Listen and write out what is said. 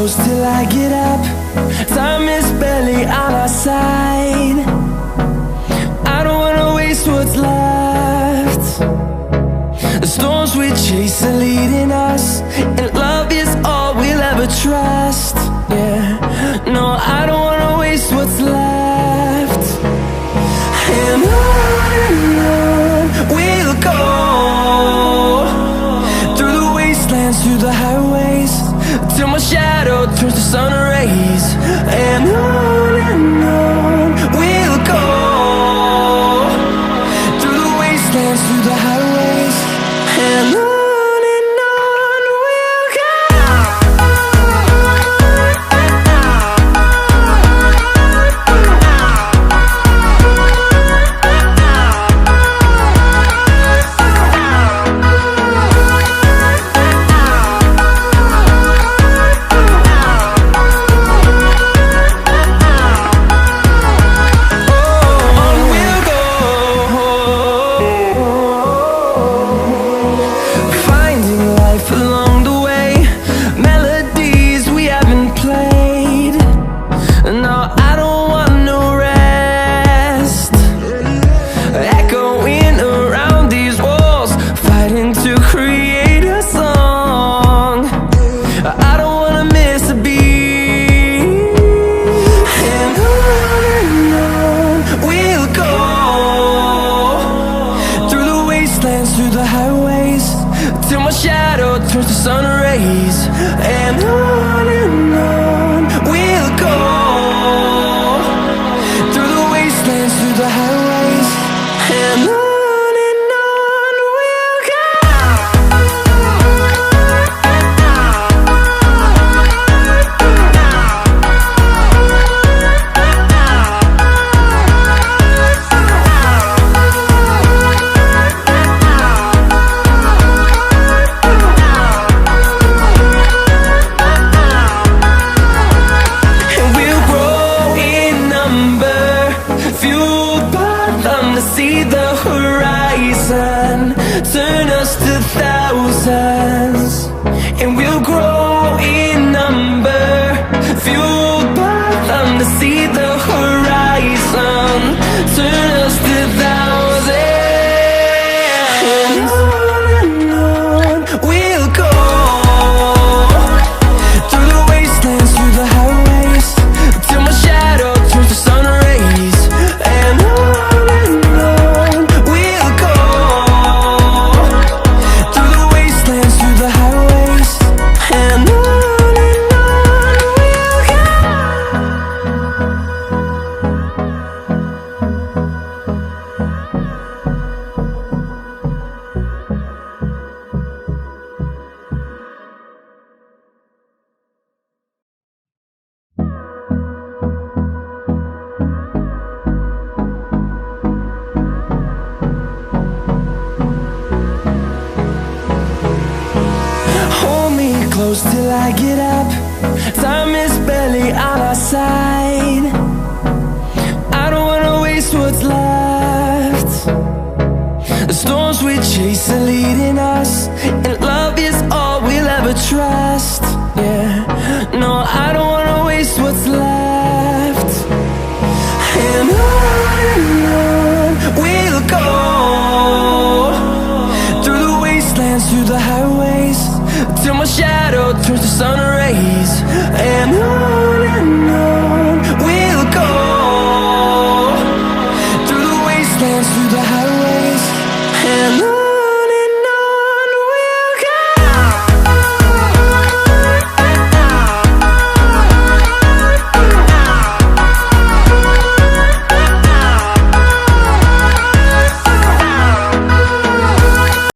close till I get up. Time is barely on our side. I don't wanna waste what's left. The storms we chase are leading us, and love is all we'll ever trust. Yeah, no, I don't wanna waste what's left. And on we'll go, through the wastelands, through the highways, till my shadow turns to sun rays. And on we'll go, through the wastelands, through the highways, and on we'll go. Till I get up, time is barely on our side. I don't wanna waste what's left. The storms we chase are leading us, and love is all we'll ever trust. Yeah, no, I don't wanna waste what's left. And on we'll go, through the wastelands, through the highways, till my shadow turns to sun rays. And on we'll go, through the wastelands, through the highways, and on.